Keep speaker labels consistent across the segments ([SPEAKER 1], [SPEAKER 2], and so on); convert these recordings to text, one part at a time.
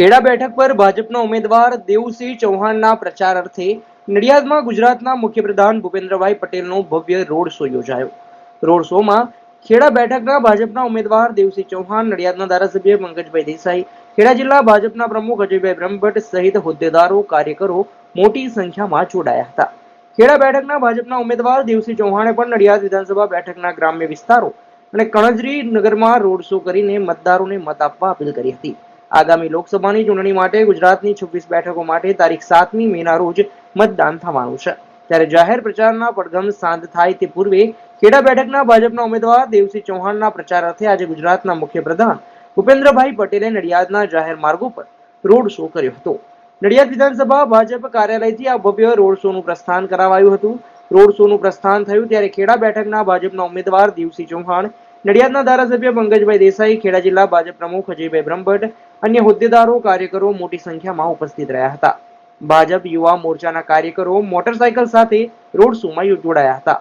[SPEAKER 1] ખેડા બેઠક પર ભાજપના ઉમેદવાર દેવુસિંહ ચૌહાણના પ્રચાર અર્થે નડિયાદમાં ગુજરાતના મુખ્યપ્રધાન ભૂપેન્દ્રભાઈ પટેલનો ભવ્ય રોડ શો યોજાયો. રોડ શોમાં ખેડા બેઠકના ભાજપના ઉમેદવાર દેવુસિંહ ચૌહાણ, નડિયાદના ધારાસભ્ય પંકજભાઈ દેસાઈ, ખેડા જિલ્લા ભાજપના પ્રમુખ અજયભાઈ બ્રહ્મભટ્ટ સહિત હોદ્દેદારો, કાર્યકરો મોટી સંખ્યામાં જોડાયા હતા. ખેડા બેઠકના ભાજપના ઉમેદવાર દેવુસિંહ ચૌહાણે પણ નડિયાદ વિધાનસભા બેઠકના ગ્રામ્ય વિસ્તારો અને કણજરી નગરમાં રોડ શો કરીને મતદારોને મત આપવા અપીલ કરી હતી. આગામી લોકસભાની ચૂંટણી માટે ગુજરાતની 26 બેઠકો માટે તારીખ 7મી મેના રોજ મતદાન થવાનું છે. ત્યારે જાહેર પ્રચારના પડઘમ શાંત થાય તે પૂર્વે ખેડા બેઠકના ભાજપના ઉમેદવાર દેવુસિંહ ચૌહાણના પ્રચાર અર્થે આજે ગુજરાતના મુખ્યપ્રધાન ભૂપેન્દ્રભાઈ પટેલે નડિયાદના જાહેર માર્ગો પર રોડ શો કર્યો હતો. નડિયાદ વિધાનસભા ભાજપ કાર્યાલયથી આ ભવ્ય રોડ શોનું પ્રસ્થાન કરાવાયું હતું. રોડ શોનું પ્રસ્થાન થયું ત્યારે ખેડા બેઠકના ભાજપના ઉમેદવાર દેવુસિંહ ચૌહાણ, નડિયાદના ધારાસભ્ય પંકજભાઈ દેસાઈ, ખેડા જિલ્લા ભાજપ પ્રમુખ અજયભાઈ બ્રહ્મભટ્ટ, અન્ય હોદ્દેદારો, કાર્યકરો મોટી સંખ્યામાં ઉપસ્થિત રહ્યા હતા. ભાજપ યુવા મોરચાના કાર્યકરો મોટરસાયકલ સાથે રોડ શોમાં જોડાયા હતા.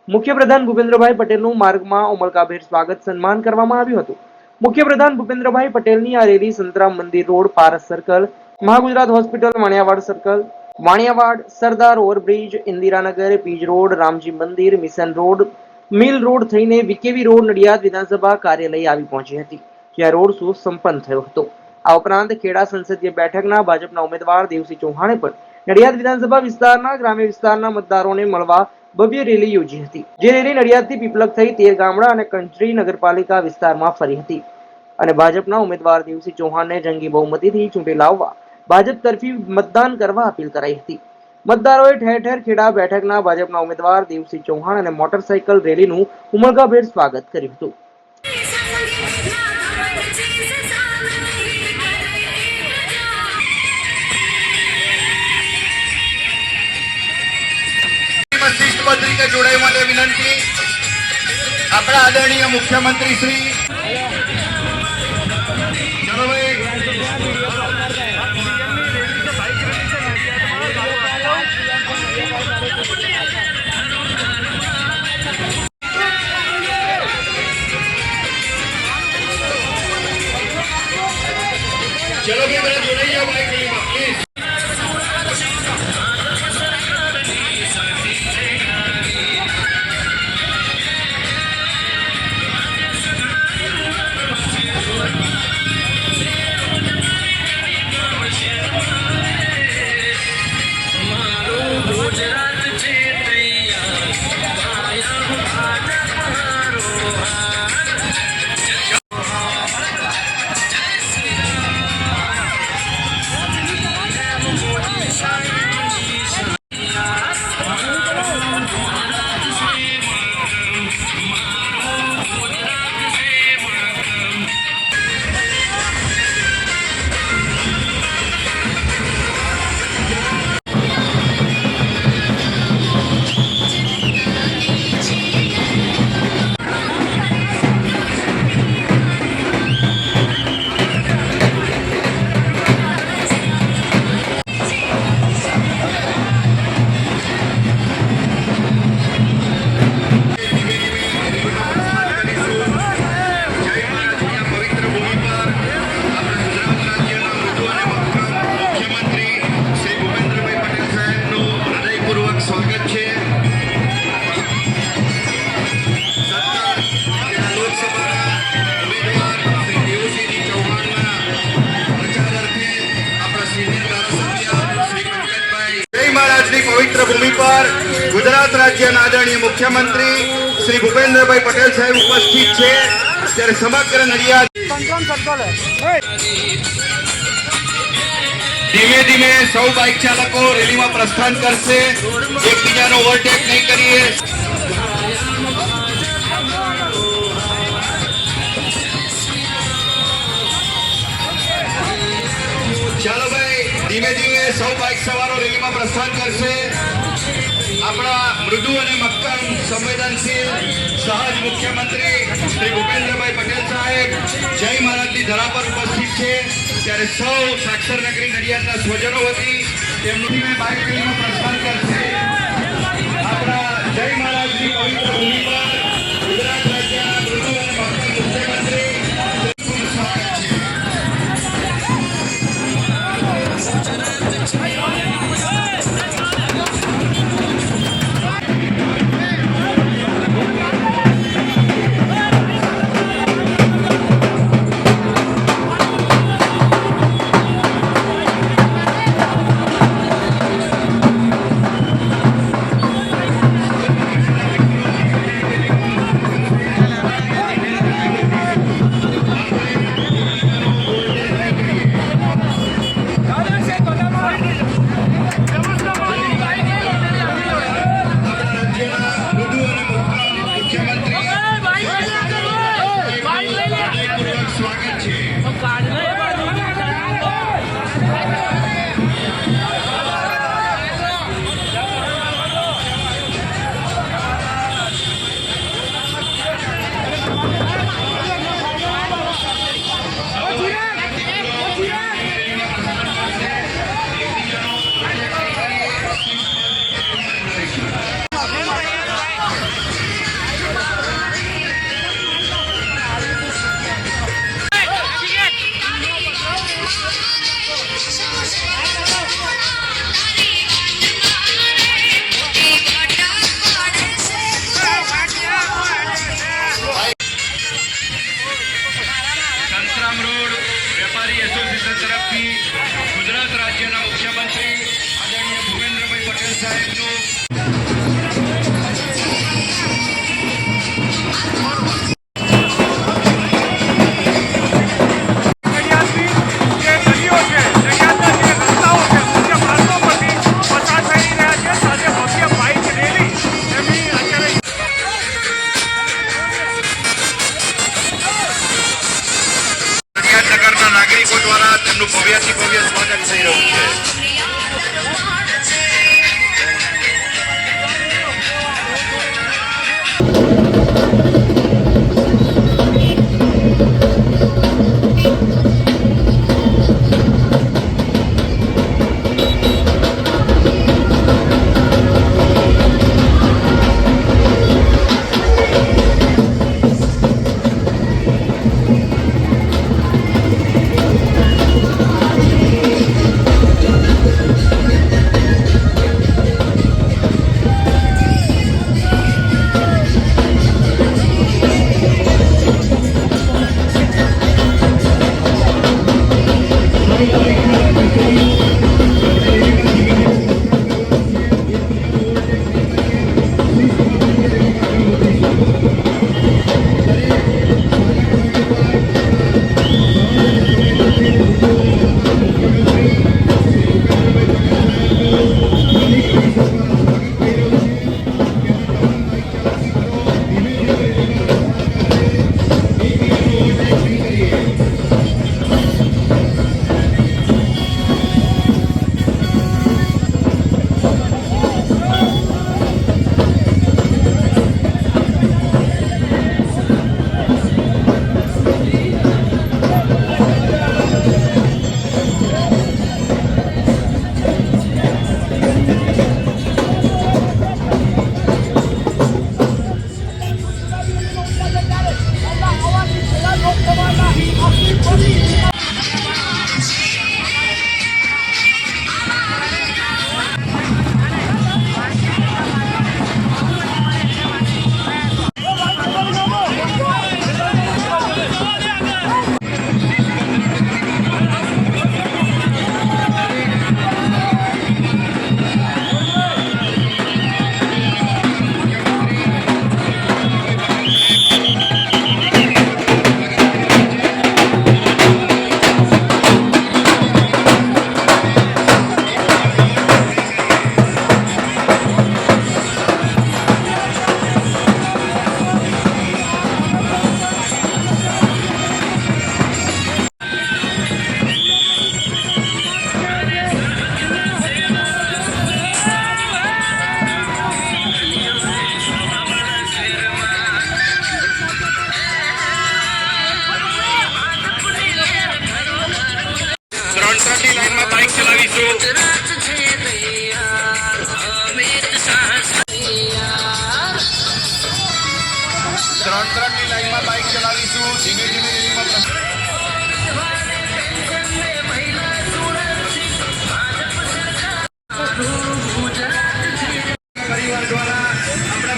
[SPEAKER 1] મુખ્યપ્રધાન ભૂપેન્દ્રભાઈ પટેલનું માર્ગમાં ઉમળકાભેર સ્વાગત સન્માન કરવામાં આવ્યું હતું. મુખ્યપ્રધાન ભૂપેન્દ્રભાઈ પટેલની આ rally Santram Mandir road, Paras circle, Mahagujarat hospital, Vaniyavad circle, Vaniyavad, Sardar overbridge, Indiranagar, Pij road, Ramji Mandir, mission road, mill road થઈને વીકેવી રોડ, નડિયાદ વિધાનસભા કાર્યાલય આવી પહોંચી હતી, જ્યાં રોડ શો સંપન્ન થયો હતો. આ ઉપરાંત ખેડા સંસદીય બેઠકના ભાજપના ઉમેદવાર દેવુસિંહ ચૌહાણે પણ નડિયાદ વિધાનસભા વિસ્તારના ગ્રામ્ય વિસ્તારના મતદારોને મળવા ભવ્ય રેલી યોજી હતી. જે રેલી નડિયાદથી પીપલક થઈ 13 ગામડા અને કંજરી નગરપાલિકા વિસ્તારમાં ફરી હતી અને ભાજપના ઉમેદવાર દેવુસિંહ ચૌહાણને જંગી બહુમતીથી ચૂંટી લાવવા ભાજપ તરફી મતદાન કરવા અપીલ કરાઈ હતી. મતદારોએ ઠેર ઠેર ખેડા બેઠકના ભાજપના ઉમેદવાર દેવુસિંહ ચૌહાણ અને મોટરસાયકલ રેલીનું ઉમળકાભેર સ્વાગત કર્યું હતું.
[SPEAKER 2] તરીકે જોડાવા માટે વિનંતી. આપણા આદરણીય મુખ્યમંત્રી શ્રી ચલો કે બધા જોડાઈ જાઓ બાઈક રેલીમાં પ્લીઝ. પવિત્ર ભૂમિ પર ગુજરાત રાજ્યના આદરણીય મુખ્યમંત્રી શ્રી ભૂપેન્દ્રભાઈ પટેલ સાહેબ ઉપસ્થિત છે. ત્યારે સમગ્ર નડિયાદ ધીમે ધીમે સૌ બાઇક ચાલકો રેલીમાં પ્રસ્થાન કરશે. એકબીજાનો ઓવરટેક નહીં કરીએ. ચાલો ભાઈ, ધીમે ધીમે સૌ બાઇક સવારો રેલીમાં પ્રસ્થાન કરશે. આપણા મૃદુ અને મક્કમ સંવેદનશીલ સહજ મુખ્યમંત્રી શ્રી ભૂપેન્દ્રભાઈ પટેલ સાહેબ જય મહારાજની ધરા પર ઉપસ્થિત છે. ત્યારે સૌ સાક્ષર નગરી નડિયાદના સ્વજનો વતી તેમનું બાઇક રેલીમાં પ્રસ્થાન કરશે. આપણા જય મહારાજની પવિત્ર ભૂમિ પર ગુજરાત રાજ્યના મૃદુ અને મક્કમ મુખ્યમંત્રી શાસન તરફથી ગુજરાત રાજ્યના મુખ્યમંત્રી આદરણીય ભૂપેન્દ્રભાઈ પટેલ સાહેબનું નગરના નાગરિકો દ્વારા તેમનું ભવ્યથી ભવ્ય સ્વાગત થઈ રહ્યું છે. ત્રણની લાઈનમાં બાઇક ચલાવીશું. ત્રણની લાઈનમાં બાઇક ચલાવીશું. ધીમે ધીમે રેલીમાં પરિવાર દ્વારા આપણા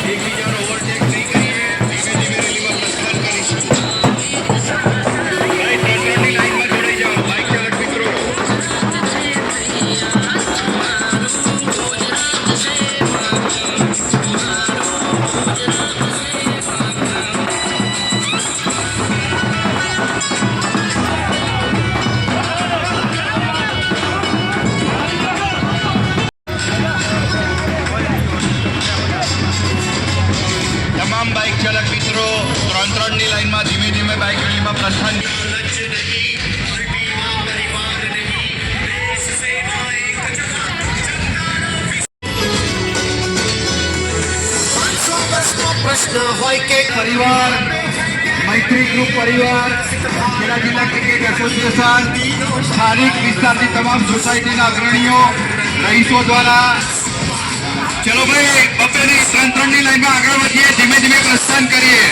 [SPEAKER 2] એકબીજાનો ઓવરટેક નહીં કરીએ, ધીમે ધીમે રેલીમાં પ્રસ્થાન કરીશું. ભાઈ ત્રણની લાઈનમાં જોડાઈ જાઓ, બાઇક ચાલક મિત્રો. તમામ બાઇક ચાલક મિત્રો ત્રણની લાઈનમાં ધીમે ધીમે બાઇક રેલીમાં પ્રસ્થાન.
[SPEAKER 3] પ્રશ્ન હોય કે
[SPEAKER 2] પરિવાર મૈત્રી ગ્રુપ પરિવાર ખેડા જિલ્લા ક્રિકેટ એસોસિએશન સ્થાનિક વિસ્તારની તમામ સોસાયટીના અગ્રણીઓ રહીશો દ્વારા ચલો ભાઈ બપોરની ત્રણની લાઈનમાં આગળ વધીએ, ધીમે ધીમે પ્રસ્થાન કરીએ.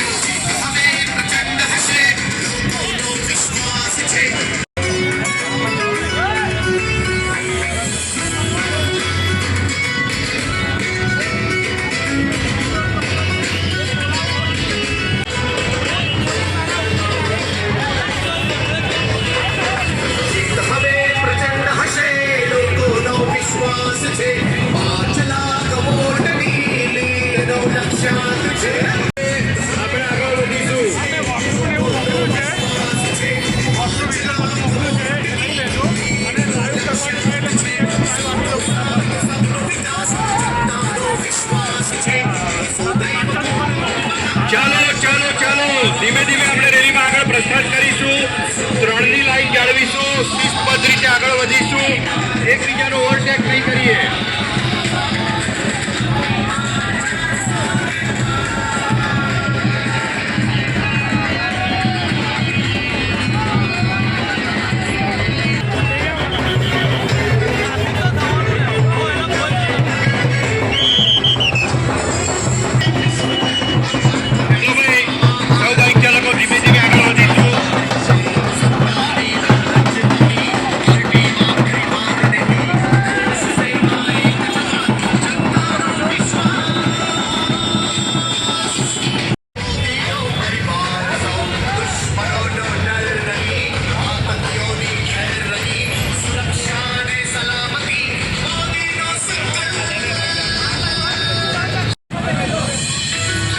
[SPEAKER 3] છે 5 લાખ વોટની લીડનો લક્ષ્યાંક છે
[SPEAKER 2] આપણે આગળ વધીશું. ચાલો ચાલો ચાલો ધીમે ધીમે આપણે રેલીમાં આગળ પ્રસ્થાન કરીશું. 3ની લાઈન જાળવીશું, શિસ્તબદ્ધ રીતે આગળ વધીશું, એકબીજાનો ઓવરટેક નહીં કરીએ. ચાલો ભાઈ, સૌ બાઇક ચાલકો ધીમે ધીમે આગળ વધીશું.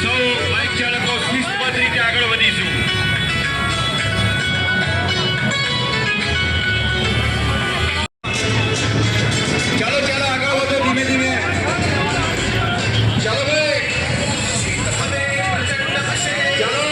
[SPEAKER 2] સૌ બાઇક ચાલકો શિસ્તબદ્ધ રીતે આગળ વધીશું. ચાલો ચાલો આગળ વધો ધીમે ધીમે. ચાલો ભાઈ, ચાલો.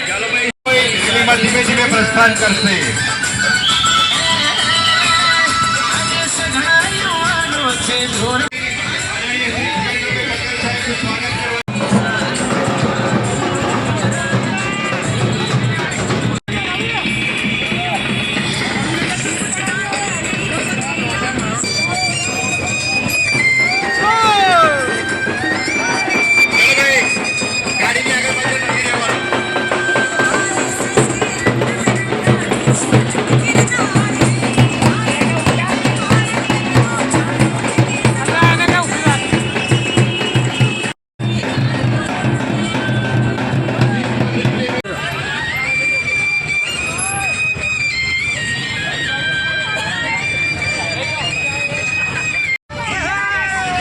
[SPEAKER 2] ચાલો ભાઈ, રેલીમાં ધીમે ધીમે પ્રસ્થાન કરશે. ચાલો ભાઈ, ગાડીની આગળ પાછળ નથી રહેવાનું.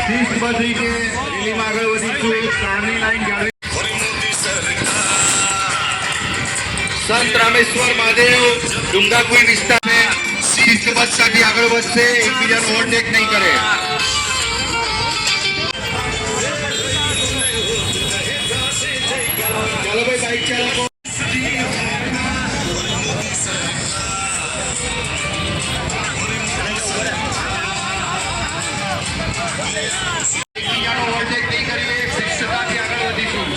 [SPEAKER 2] શિસ્તબદ્ધ રીતે રેલીમાં આગળ વધીશું. 3ની લાઈન જાળવી. સંત રામેશ્વર મહાદેવ ડુંગાકુઈ વિસ્તારને શિસ્તબદ્ધતાથી આગળ વધશે, એકબીજાનો ઓવરટેક નહીં કરે. ચાલો ભાઈ, બાઇક ચાલકો એકબીજાનો ઓવરટેક નહીં કરીએ, શિસ્તતાથી આગળ વધીશું.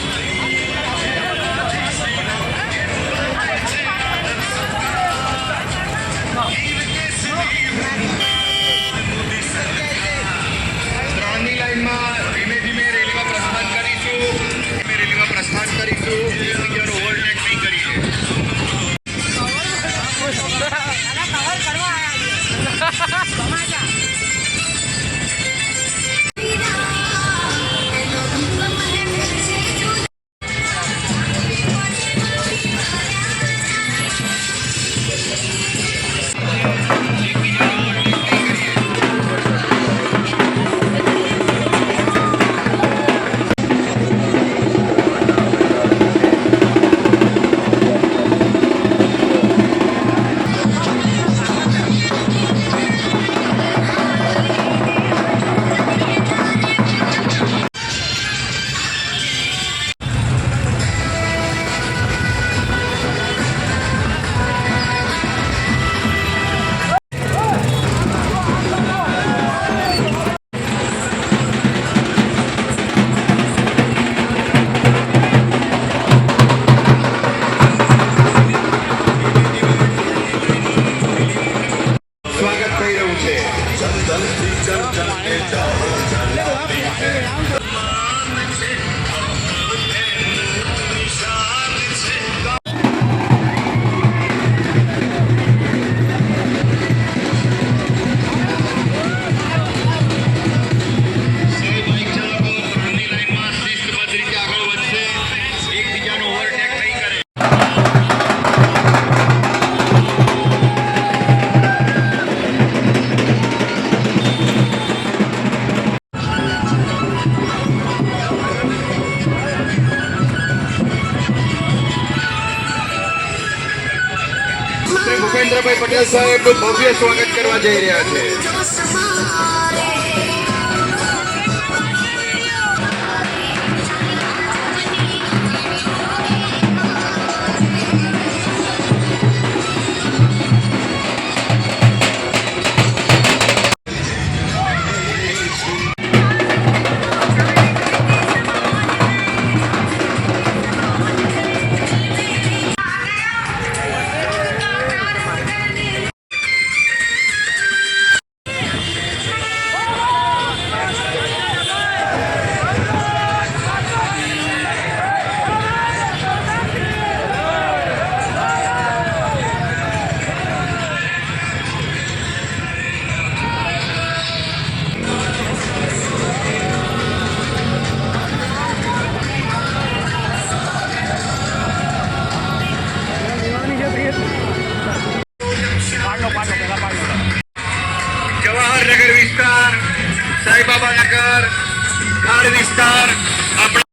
[SPEAKER 2] શ્રી ભૂપેન્દ્રભાઈ પટેલ સાહેબનું ભવ્ય સ્વાગત કરવા જઈ રહ્યા છે. જવાહરનગર વિસ્તાર, સાઈબાબા નગર, ખાડ વિસ્તાર, આપણા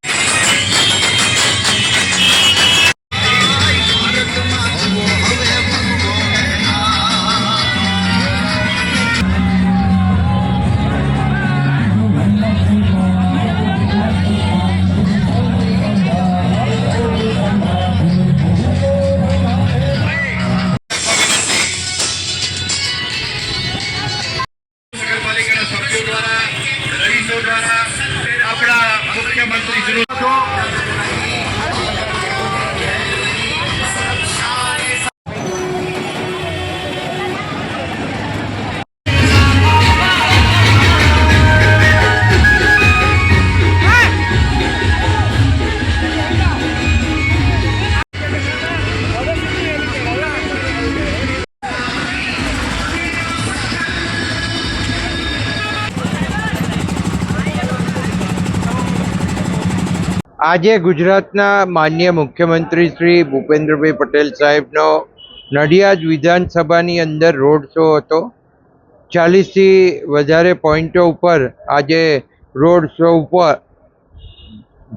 [SPEAKER 2] નગરપાલિકાના સભ્યો દ્વારા, રહીશો દ્વારા, આપણા મુખ્યમંત્રી શ્રી
[SPEAKER 4] આજે ગુજરાતના માન્ય મુખ્યમંત્રી શ્રી ભૂપેન્દ્રભાઈ પટેલ સાહેબનો નડિયાદ વિધાનસભાની અંદર રોડ શો હતો. 40થી વધારે પોઈન્ટો ઉપર આજે રોડ શો ઉપર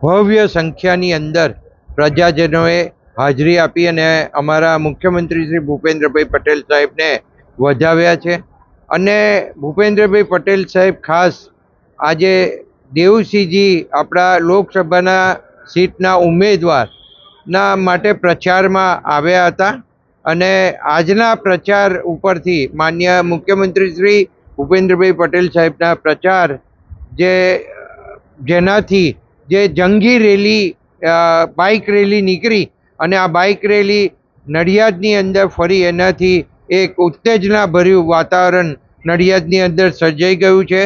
[SPEAKER 4] ભવ્ય સંખ્યાની અંદર પ્રજાજનોએ હાજરી આપી અને અમારા મુખ્યમંત્રી શ્રી ભૂપેન્દ્રભાઈ પટેલ સાહેબને વધાવ્યા છે. અને ભૂપેન્દ્રભાઈ પટેલ સાહેબ ખાસ આજે દેવસિંહજી આપણા લોકસભાના સીટના ઉમેદવારના માટે પ્રચારમાં આવ્યા હતા અને આજના પ્રચાર ઉપરથી માન્ય મુખ્યમંત્રી શ્રી ભૂપેન્દ્રભાઈ પટેલ સાહેબના પ્રચાર જેનાથી જે જંગી રેલી બાઇક રેલી નીકળી અને આ બાઇક રેલી નડિયાદની અંદર ફરી એનાથી એક ઉત્તેજનાભર્યું વાતાવરણ નડિયાદની અંદર સર્જાઈ ગયું છે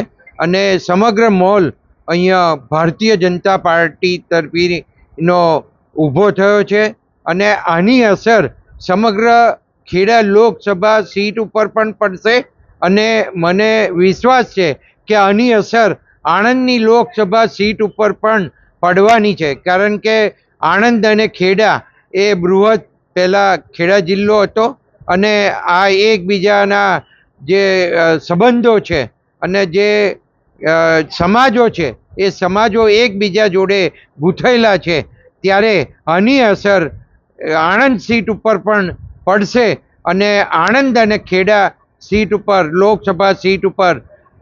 [SPEAKER 4] અને સમગ્ર માહોલ અહીંયા ભારતીય જનતા પાર્ટી તરફીનો ઊભો થયો છે અને આની અસર સમગ્ર ખેડા લોકસભા સીટ ઉપર પણ પડશે અને મને વિશ્વાસ છે કે આની અસર આણંદની લોકસભા સીટ ઉપર પણ પડવાની છે. કારણ કે આણંદ અને ખેડા એ બૃહદ પહેલાં ખેડા જિલ્લો હતો અને આ એકબીજાના જે સંબંધો છે અને જે સમાજો છે એ સમાજો એકબીજા જોડે ગૂંથાયેલા છે. ત્યારે આની અસર આણંદ સીટ ઉપર પણ પડશે અને આણંદ અને ખેડા સીટ ઉપર લોકસભા સીટ ઉપર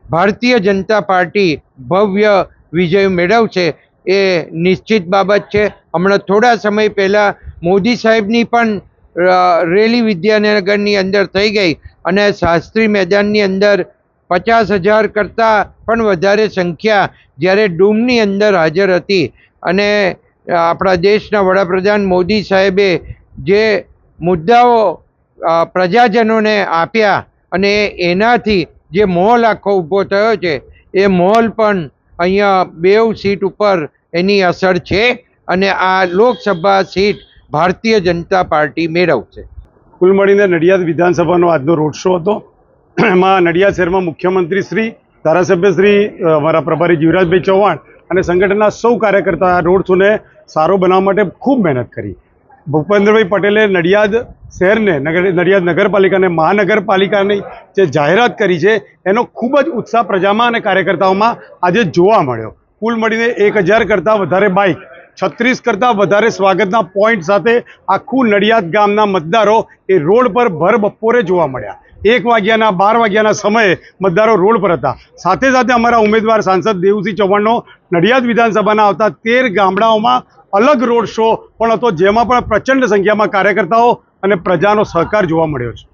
[SPEAKER 4] ભારતીય જનતા પાર્ટી ભવ્ય વિજય મેળવશે એ નિશ્ચિત બાબત છે. હમણાં થોડા સમય પહેલાં મોદી સાહેબની પણ રેલી વિદ્યાનગરની અંદર થઈ ગઈ અને શાસ્ત્રી મેદાનની અંદર 50,000 કરતાં પણ વધારે સંખ્યા જ્યારે ડૂમની અંદર હાજર હતી અને આપણા દેશના વડાપ્રધાન મોદી સાહેબે જે મુદ્દાઓ પ્રજાજનોને આપ્યા અને એનાથી જે માહોલ આખો ઊભો થયો છે એ માહોલ પણ અહીંયા બેઉ સીટ ઉપર એની અસર છે અને આ લોકસભા સીટ ભારતીય જનતા પાર્ટી મેળવશે.
[SPEAKER 5] કુલ મળીને નડિયાદ વિધાનસભાનો આજનો રોડ શો હતો. એમાં નડિયાદ શહેરમાં મુખ્યમંત્રી શ્રી, ધારાસભ્ય શ્રી, અમારા પ્રભારી જીવરાજભાઈ ચૌહાણ અને સંગઠનના સૌ કાર્યકર્તા આ રોડ શોને સારો બનાવવા માટે ખૂબ મહેનત કરી. ભૂપેન્દ્રભાઈ પટેલે નડિયાદ શહેરને નડિયાદ નગરપાલિકાને મહાનગરપાલિકાની જે જાહેરાત કરી છે એનો ખૂબ જ ઉત્સાહ પ્રજામાં અને કાર્યકર્તાઓમાં આજે જોવા મળ્યો. કુલ મળીને 1,000 કરતાં વધારે બાઇક 36 કરતાં વધારે સ્વાગતના પોઈન્ટ સાથે આખું નડિયાદ ગામના મતદારો એ રોડ પર ભર બપોરે જોવા મળ્યા. 1 વાગ્યાના 12 વાગ્યાના સમયે મતદારો રોડ પર હતા. સાથે સાથે અમારા ઉમેદવાર સાંસદ દેવુસિંહ ચૌહાણનો નડિયાદ વિધાનસભાના આવતા 13 ગામડાઓમાં અલગ રોડ શો પણ હતો, જેમાં પણ પ્રચંડ સંખ્યામાં કાર્યકર્તાઓ અને પ્રજાનો સહકાર જોવા મળ્યો છે.